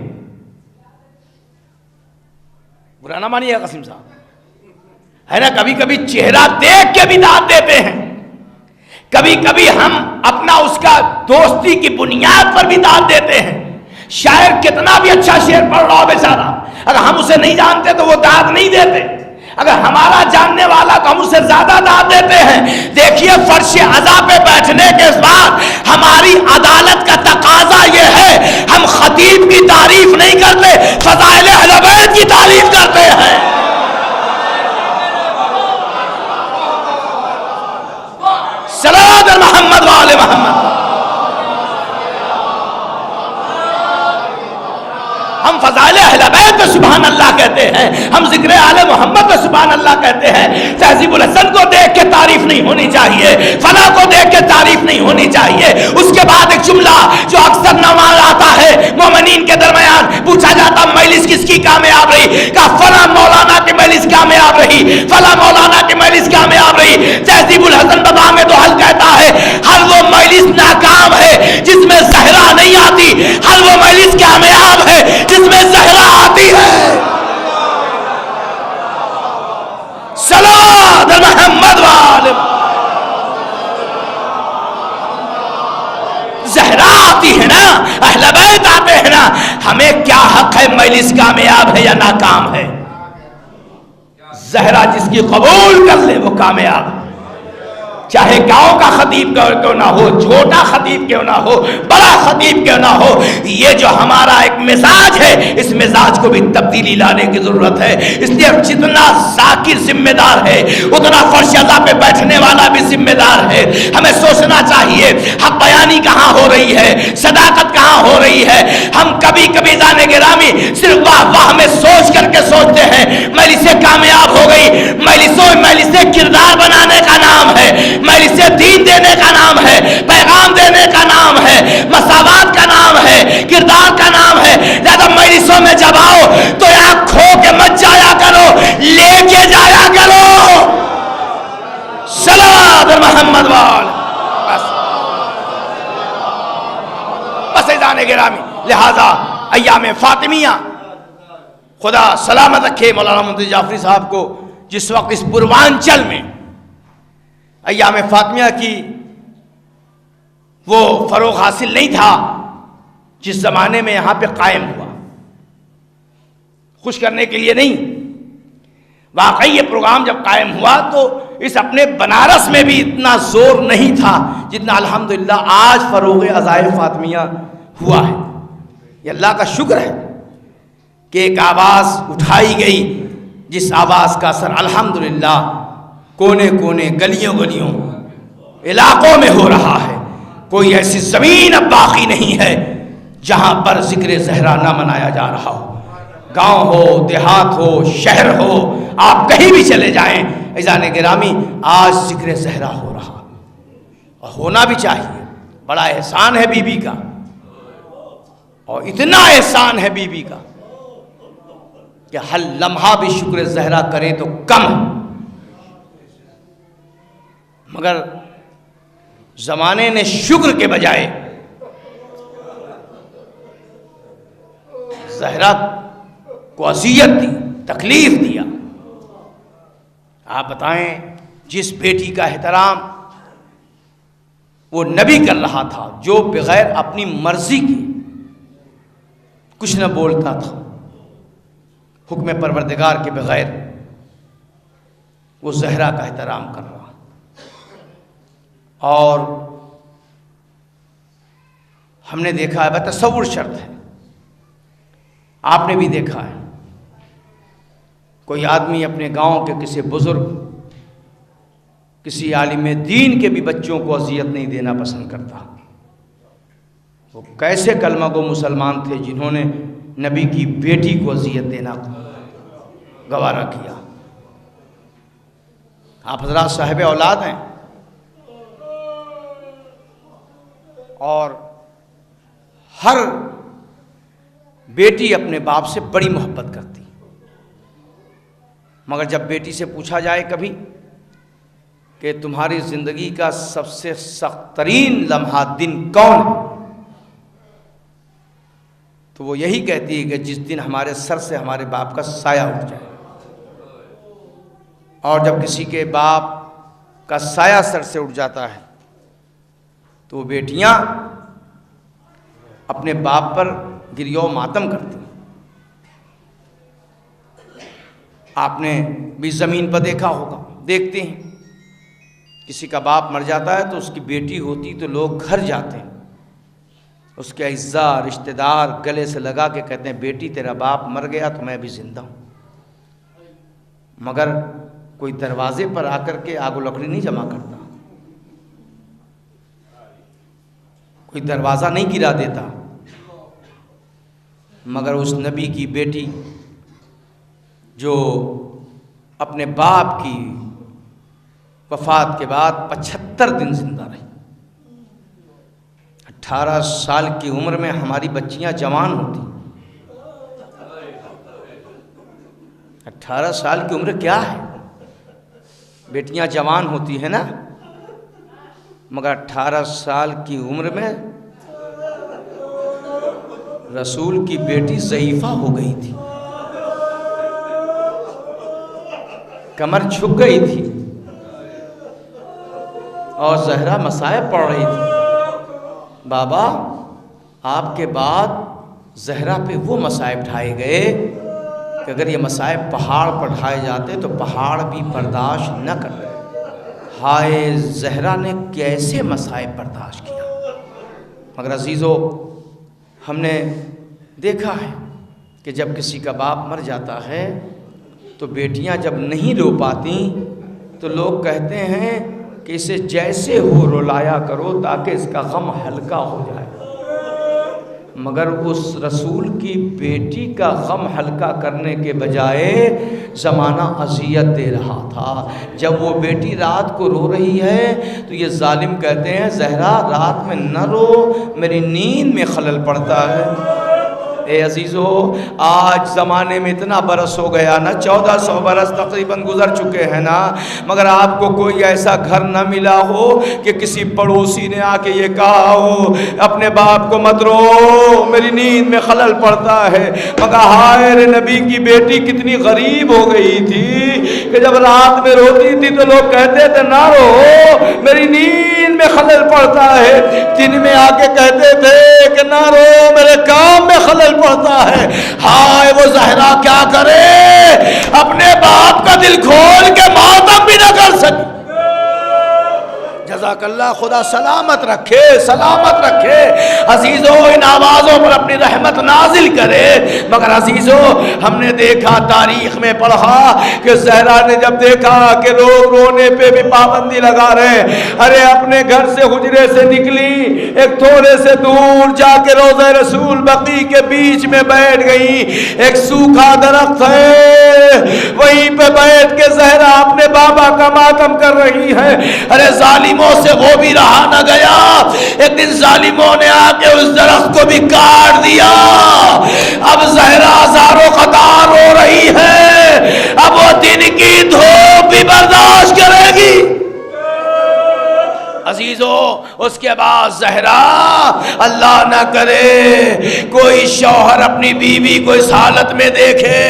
برا نہ مانیے قاسم صاحب، ہے نا، کبھی کبھی چہرہ دیکھ کے بھی داد دیتے ہیں، کبھی کبھی ہم اپنا اس کا دوستی کی بنیاد پر بھی داد دیتے ہیں۔ شاعر کتنا بھی اچھا شعر پڑھ رہا ہو بیچارہ، اگر ہم اسے نہیں جانتے تو وہ داد نہیں دیتے، اگر ہمارا جاننے والا تو ہم اسے زیادہ داد دیتے ہیں۔ دیکھیے فرش عزا پہ بیٹھنے کے بعد ہماری عدالت کا تقاضا یہ ہے، ہم خطیب کی تعریف نہیں کرتے، فضائل اہل بیت کی تعریف کرتے ہیں۔ صلوات محمد و آل محمد۔ ہم فضائل اہل بیت پہ سبحان اللہ کہتے ہیں، ہم ذکر آل محمد پہ سبحان اللہ کہتے ہیں۔ تہذیب الحسن کو دیکھ کے تعریف نہیں ہونی چاہیے، فلاں کو دیکھ کے تعریف نہیں ہونی چاہیے۔ اس کے بعد ایک جملہ جو اکثر نماز آتا ہے، مومنین کے درمیان پوچھا جاتا مجلس کس کی کامیاب رہی، کہا فلاں مولانا کی مجلس کامیاب رہی، فلاں مولانا کی مجلس کامیاب رہی۔ تہذیب الحسن بابا میں تو حل کہتا ہے ہر وہ مجلس ناکام ہے جس میں زہرا نہیں آتی، ہر وہ مجلس کامیاب ہے جس میں زہرا آتی ہے۔ صلوات محمد والے، زہرا آتی ہے نا، اہل بیت آتے ہیں نا، ہمیں کیا حق ہے مجلس کامیاب ہے یا ناکام ہے؟ زہرا جس کی قبول کر لے وہ کامیاب، چاہے گاؤں کا خطیب کیوں نہ ہو، چھوٹا خطیب کیوں نہ ہو، بڑا خطیب کیوں نہ ہو۔ یہ جو ہمارا ایک مزاج ہے، اس مزاج کو بھی تبدیلی لانے کی ضرورت ہے۔ اس لیے جتنا ذاکر ذمہ دار ہے اتنا فرش عزا پہ بیٹھنے والا بھی ذمہ دار ہے۔ ہمیں سوچنا چاہیے حق بیانی کہاں ہو رہی ہے، صداقت کہاں ہو رہی ہے۔ ہم کبھی کبھی جانے گرامی صرف واہ واہ میں سوچ کر کے سوچتے ہیں مجلسیں کامیاب ہو گئی۔ مجلسیں کردار بنانے کا نام ہے، مجلس دین دینے کا نام ہے، پیغام دینے کا نام ہے، مساوات کا نام ہے، کردار کا نام ہے۔ لہذا مجلسوں میں جب آؤ تو یہاں کھو کے مت جایا کرو، لے کے جایا کرو۔ صلوات محمد وال بس ایزان گرامی۔ لہذا ایام فاطمیہ خدا سلامت رکھے مولانا منتظر جعفری صاحب کو، جس وقت اس پوروانچل میں ایام فاطمیہ کی وہ فروغ حاصل نہیں تھا جس زمانے میں یہاں پہ قائم ہوا، خوش کرنے کے لیے نہیں، واقعی یہ پروگرام جب قائم ہوا تو اس اپنے بنارس میں بھی اتنا زور نہیں تھا جتنا الحمدللہ آج فروغ عزائے فاطمیہ ہوا ہے۔ یہ اللہ کا شکر ہے کہ ایک آواز اٹھائی گئی جس آواز کا اثر الحمدللہ کونے کونے، گلیوں گلیوں، علاقوں میں ہو رہا ہے۔ کوئی ایسی زمین اب باقی نہیں ہے جہاں پر ذکر زہرا نہ منایا جا رہا ہو، گاؤں ہو، دیہات ہو، شہر ہو، آپ کہیں بھی چلے جائیں، ایزان گرامی آج ذکر زہرا ہو رہا، اور ہونا بھی چاہیے۔ بڑا احسان ہے بی بی کا، اور اتنا احسان ہے بی بی کا کہ ہر لمحہ بھی شکر زہرا کرے تو کم ہے۔ مگر زمانے نے شکر کے بجائے زہرا کو اذیت دی، تکلیف دیا۔ آپ بتائیں، جس بیٹی کا احترام وہ نبی کر رہا تھا، جو بغیر اپنی مرضی کے کچھ نہ بولتا تھا، حکم پروردگار کے بغیر، وہ زہرا کا احترام کر رہا۔ اور ہم نے دیکھا ہے، تصور شرط ہے، آپ نے بھی دیکھا ہے، کوئی آدمی اپنے گاؤں کے کسی بزرگ، کسی عالم دین کے بھی بچوں کو اذیت نہیں دینا پسند کرتا۔ وہ کیسے کلمہ گو مسلمان تھے جنہوں نے نبی کی بیٹی کو اذیت دینا گوارا کیا۔ آپ حضرات صاحب اولاد ہیں، اور ہر بیٹی اپنے باپ سے بڑی محبت کرتی، مگر جب بیٹی سے پوچھا جائے کبھی کہ تمہاری زندگی کا سب سے سخت ترین لمحہ دن کون ہے، تو وہ یہی کہتی ہے کہ جس دن ہمارے سر سے ہمارے باپ کا سایہ اٹھ جائے۔ اور جب کسی کے باپ کا سایہ سر سے اٹھ جاتا ہے تو وہ بیٹیاں اپنے باپ پر گریہ و ماتم کرتی۔ آپ نے بھی زمین پر دیکھا ہوگا، دیکھتے ہیں، کسی کا باپ مر جاتا ہے تو اس کی بیٹی ہوتی تو لوگ گھر جاتے ہیں، اس کے اعزاء رشتہ دار گلے سے لگا کے کہتے ہیں بیٹی تیرا باپ مر گیا تو میں بھی زندہ ہوں۔ مگر کوئی دروازے پر آ کر کے آگ و لکڑی نہیں جمع کرتا، کوئی دروازہ نہیں گرا دیتا، مگر اس نبی کی بیٹی جو اپنے باپ کی وفات کے بعد 75 دن زندہ رہی۔ 18 سال کی عمر میں ہماری بچیاں جوان ہوتی۔ 18 سال کی عمر کیا ہے؟ بیٹیاں جوان ہوتی ہیں نا، مگر 18 سال کی عمر میں رسول کی بیٹی ضعیفہ ہو گئی تھی، کمر جھک گئی تھی، اور زہرا مصائب پڑھ رہی تھی۔ بابا آپ کے بعد زہرا پہ وہ مصائب ڈھائے گئے کہ اگر یہ مصائب پہاڑ پر ڈھائے جاتے تو پہاڑ بھی برداشت نہ کرتے۔ ہائے زہرا نے کیسے مصائب برداشت کیا۔ مگر عزیزو، ہم نے دیکھا ہے کہ جب کسی کا باپ مر جاتا ہے تو بیٹیاں جب نہیں رو پاتی تو لوگ کہتے ہیں کہ اسے جیسے ہو رلایا کرو تاکہ اس کا غم ہلکا ہو جائے۔ مگر اس رسول کی بیٹی کا غم ہلکا کرنے کے بجائے زمانہ اذیت دے رہا تھا۔ جب وہ بیٹی رات کو رو رہی ہے تو یہ ظالم کہتے ہیں زہرا رات میں نہ رو، میری نیند میں خلل پڑتا ہے۔ اے عزیزو، آج زمانے میں اتنا برس ہو گیا نا، 1400 برس تقریباً گزر چکے ہیں نا، مگر آپ کو کوئی ایسا گھر نہ ملا ہو کہ کسی پڑوسی نے آ کے یہ کہا ہو اپنے باپ کو مت رو، میری نیند میں خلل پڑتا ہے۔ مگر ہائے نبی کی بیٹی کتنی غریب ہو گئی تھی کہ جب رات میں روتی تھی تو لوگ کہتے تھے نہ رو، میری نیند میں خلل پڑتا ہے۔ دن میں آ کے کہتے تھے کہ نہ رو، میرے کام میں خلل پڑتا ہے۔ ہائے وہ زہرا کیا کرے، اپنے باپ کا دل کھول کے ماتم بھی نہ کر سکی۔ جزاک اللہ، خدا سلامت رکھے، سلامت رکھے۔ عزیزو ان آوازوں پر اپنی رحمت نازل کرے۔ مگر عزیزو ہم نے دیکھا، تاریخ میں پڑھا کہ زہرا نے جب دیکھا کہ لوگ رونے پہ بھی پابندی لگا رہے، ارے اپنے گھر سے حجرے سے نکلی، ایک تھوڑے سے دور جا کے روضہ رسول بقیع کے بیچ میں بیٹھ گئی۔ ایک سوکھا درخت ہے، وہیں پہ بیٹھ کے زہرا اپنے بابا کا ماتم کر رہی ہے۔ ارے ظالموں سے وہ بھی رہا نہ گیا، ایک دن ظالموں نے آ کے اس درخت کو بھی کاٹ دیا۔ اب زہرا ہزاروں قطار ہو رہی ہے، اب وہ دن کی دھوپ بھی برداشت کرے گی۔ اس کے بعد زہرا، اللہ نہ کرے کوئی شوہر اپنی بیوی کو اس حالت میں دیکھے،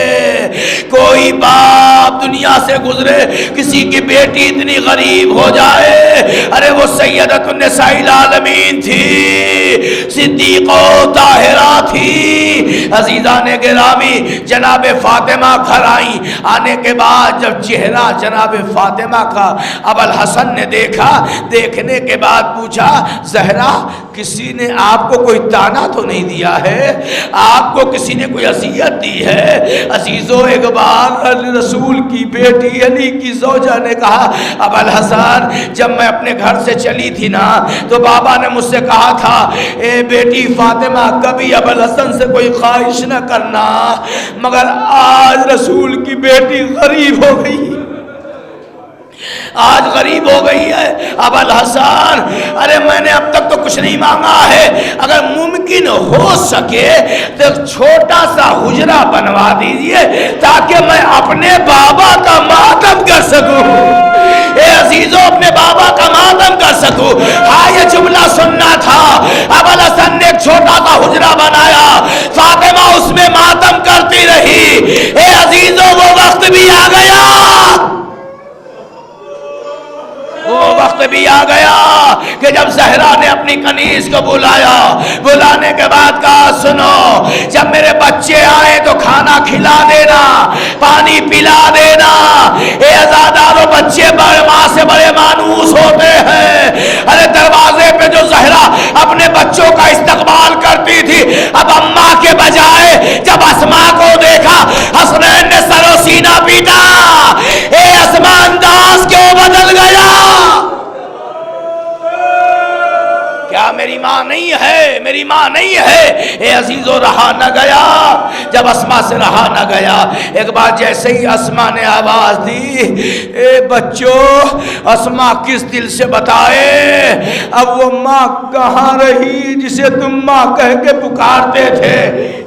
کوئی باپ دنیا سے گزرے کسی کی بیٹی اتنی غریب ہو جائے۔ ارے وہ سیدۃ النساء العالمین تھی، صدیقہ طاہرہ تھی۔ عزیزان گرامی، جناب فاطمہ گھر آئیں، آنے کے بعد جب چہرہ جناب فاطمہ کا ابوالحسن نے دیکھا، دیکھنے کے بعد پوچھا زہرا کسی نے آپ کو کوئی طعنہ تو نہیں دیا ہے؟ آپ کو کسی نے کوئی اذیت دی ہے؟ عزیزو ایک بار رسول کی بیٹی علی کی زوجہ نے کہا ابوالحسن جب میں اپنے گھر سے چلی تھی نا تو بابا نے مجھ سے کہا تھا اے بیٹی فاطمہ کبھی ابوالحسن سے کوئی خواہش نہ کرنا، مگر آج رسول کی بیٹی غریب ہو گئی، آج غریب ہو گئی ہے ابوالحسن، ارے میں نے اب تک تو کچھ نہیں مانگا ہے، اگر ممکن ہو سکے تو چھوٹا سا حجرہ بنوا دیجئے تاکہ میں اپنے بابا کا ماتم کر سکوں۔ اے عزیزوں اپنے بابا کا ماتم کر سکوں۔ ہاں یہ جملہ سننا تھا۔ ابوالحسن نے ایک چھوٹا سا حجرہ بنایا، فاطمہ اس میں ماتم کرتی رہی۔ اے عزیزوں وہ وقت بھی آ گیا، وہ وقت بھی آ گیا کہ جب زہرا نے اپنی کنیز کو بلایا، بلانے کے بعد کہا سنو جب میرے بچے آئے تو کھانا کھلا دینا، پانی پلا دینا۔ اے عزادارو بچے بڑے ماں سے بڑے مانوس ہوتے ہیں۔ ارے دروازے پہ جو زہرا اپنے بچوں کا استقبال کرتی تھی، اب اماں کے بجائے جب اسماء کو دیکھا حسنین نے سر و سینہ پیٹا، اے اسماء انداز کیوں بدل گیا؟ کیا میری ماں نہیں ہے؟ میری ماں نہیں ہے؟ اے عزیزو رہا نہ گیا، جب اسماء سے رہا نہ گیا، ایک بار جیسے ہی اسماء نے آواز دی اے بچوں اسماء کس دل سے بتائے اب وہ ماں کہاں رہی جسے تم ماں کہہ کے پکارتے تھے؟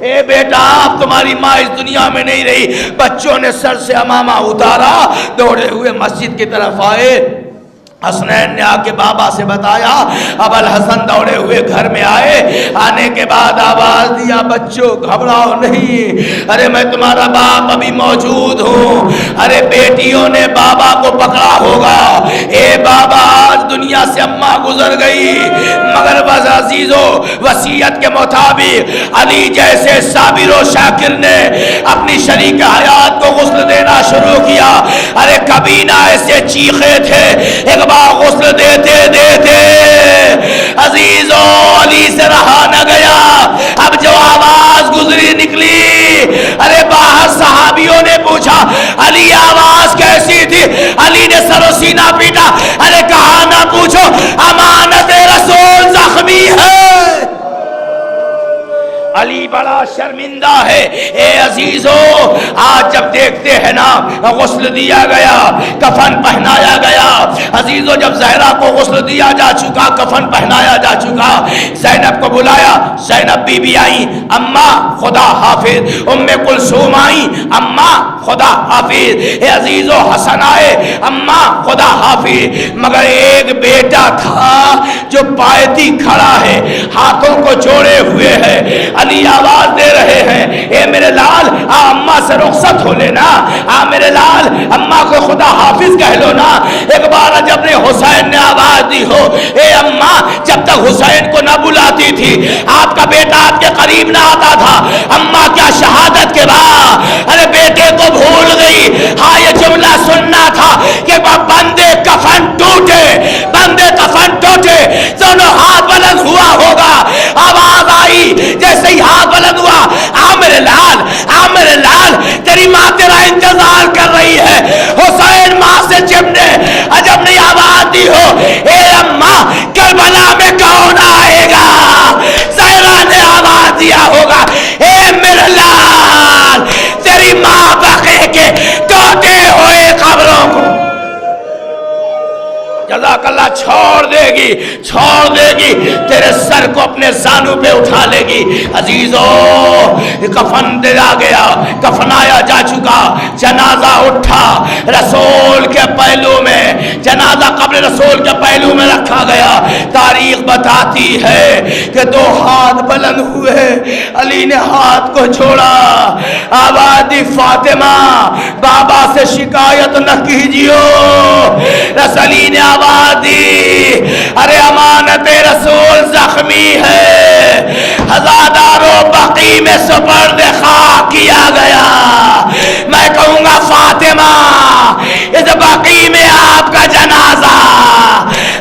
اے بیٹا اب تمہاری ماں اس دنیا میں نہیں رہی۔ بچوں نے سر سے عمامہ اتارا، دوڑے ہوئے مسجد کی طرف آئے، حسنین نے آ کے بابا سے بتایا، ابوالحسن دوڑے ہوئے گھر میں آئے، آنے کے بعد آواز دیا بچوں گھبراؤ نہیں، ارے میں تمہارا باپ ابھی موجود ہوں۔ ارے بیٹیوں نے بابا کو پکڑا ہوگا، اے بابا آج دنیا سے اماں گزر گئی، مگر بس عزیزو وصیت کے مطابق علی جیسے صابر و شاکر نے اپنی شریک حیات کو غسل دینا شروع کیا۔ ارے کبھی نہ ایسے چیخے تھے، ایک غسل دیتے دیتے عزیزو علی سے رہا نہ گیا۔ اب جو آواز گزری نکلی، ارے باہر صحابیوں نے پوچھا علی آواز کیسی تھی؟ علی نے سر و سینہ پیٹا، ارے کہا نہ پوچھو امانت رسول زخمی ہے۔ علی بڑا شرمندہ ہے۔ اے عزیزو آج جب دیکھتے ہیں نا غسل دیا گیا، کفن پہنایا گیا، عزیزو جب زہرا کو غسل دیا جا چکا، کفن پہنایا جا چکا، زینب کو بلایا، زینب بی بی آئی، اماں خدا حافظ، ام کلثوم آئی، اماں خدا حافظ، اے عزیزو حسن آئے، اماں خدا حافظ، مگر ایک بیٹا تھا جو پائتی کھڑا ہے، ہاتھوں کو جوڑے ہوئے ہے۔ علی آواز دے رہے ہیں اے میرے لال اماں سے رخصت ہو لینا، میرے لال اماں کو خدا حافظ کہہ لو نا۔ ایک بار جب نے حسین نے آواز دی ہو اے اماں جب تک حسین کو نہ بلاتی تھی آپ کا بیٹا آپ کے قریب نہ آتا تھا، اماں کیا شہادت کے بعد ارے بیٹے کو بھول گئی۔ ہاں یہ جملہ سننا تھا کہ بندے کفن ٹوٹے، بندے کفن ٹوٹے، دونوں ہاتھ بلند ہوا ہوگا، آواز آئی جیسے ہی ہاتھ بلند ہوا میرے لال تیری ماں تیرا انتظار کر رہی ہے۔ حسین ماں سے چمنے جب نہیں آواز دی ہو اے اماں کربلا میں کون آئے گا، زہرا نے آواز دیا ہوگا اے میرے لال تیری ماں بقے کے ٹوٹے ہوئے قبروں کو جزاک اللہ چھوڑ دے گی، تیرے سر کو اپنے زانو پہ اٹھا لے گی۔ عزیزو کفن دیا گیا، کفنایا جا چکا، جنازہ اٹھا، رسول کے پہلو میں جنازہ قبر رسول کے پہلو میں رکھا گیا۔ تاریخ بتاتی ہے کہ 2 ہاتھ بلند ہوئے، علی نے ہاتھ کو چھوڑا، آواز دی فاطمہ بابا سے شکایت نہ کیجیو۔ علی نے آواز دی، ارے امانت رسول زخمی ہے، ہزاداروں بقی میں سپرد خاک کیا گیا۔ میں کہوں گا فاطمہ اس بقی میں آپ کا جنازہ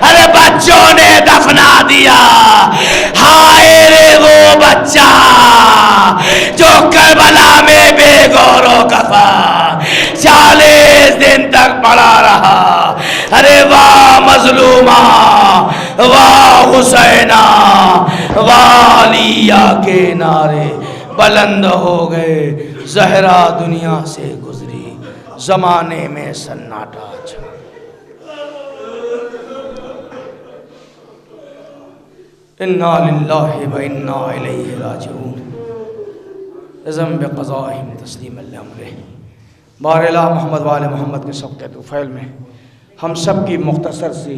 ارے بچوں نے دفنا دیا۔ ہائے رے وہ بچہ جو کربلا میں بے گور و کفن 40 دن تک پڑا رہا۔ ارے واہ مظلومہ، واہ حسینہ، واہ علیہ کے نعرے بلند ہو گئے۔ زہرا دنیا سے گزری، زمانے میں سناٹا چھا۔ انا للہ و انا الیہ راجعون، اذن بقضائہم تسلیم الامرہ۔ بار الہ محمد وآل محمد کے سبقِ طفیل میں ہم سب کی مختصر سی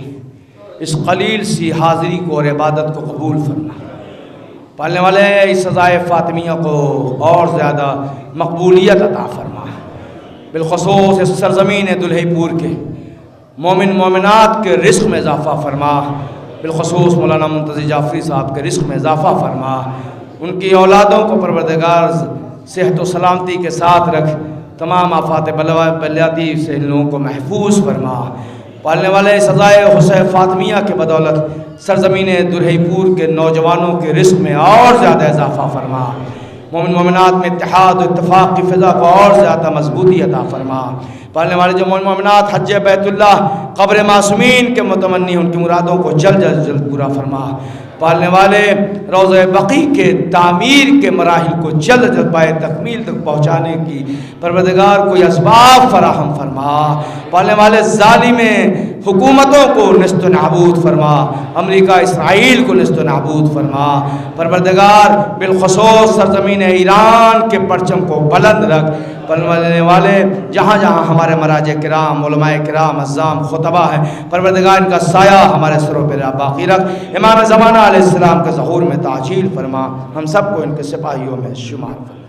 اس قلیل سی حاضری کو اور عبادت کو قبول فرما۔ پالنے والے اس سزائے فاطمیہ کو اور زیادہ مقبولیت عطا فرما، بالخصوص اس سرزمین دلہی پور کے مومن مومنات کے رزق میں اضافہ فرما، بالخصوص مولانا منتظر جعفری صاحب کے رزق میں اضافہ فرما۔ ان کی اولادوں کو پروردگار صحت و سلامتی کے ساتھ رکھ، تمام آفات بلیاتی سے ان لوگوں کو محفوظ فرما۔ پالنے والے سزائے حسین فاطمیہ کے بدولت سرزمین درہی پور کے نوجوانوں کے رزق میں اور زیادہ اضافہ فرما، مومن مومنات میں اتحاد و اتفاق کی فضا کو اور زیادہ مضبوطی عطا فرما۔ پالنے والے جو مومن مومنات حج بیت اللہ قبر معصومین کے متمنی، ان کی مرادوں کو جلد از جلد پورا فرما۔ پالنے والے روضہ بقی کے تعمیر کے مراحل کو جلد از جلد پائے تکمیل تک پہنچانے کی پروردگار کو اسباب فراہم فرما۔ پالنے والے ظالم حکومتوں کو نیست و نابود فرما، امریکہ اسرائیل کو نیست و نابود فرما۔ پروردگار بالخصوص سرزمین ایران کے پرچم کو بلند رکھ۔ پالنے والے جہاں جہاں ہمارے مراجع کرام، علماء کرام، عظام، خطبہ ہیں، پروردگار ان کا سایہ ہمارے سروں پہ باقی رکھ۔ امام زمانہ علیہ السلام کے ظہور میں تعجیل فرما، ہم سب کو ان کے سپاہیوں میں شمار فرما۔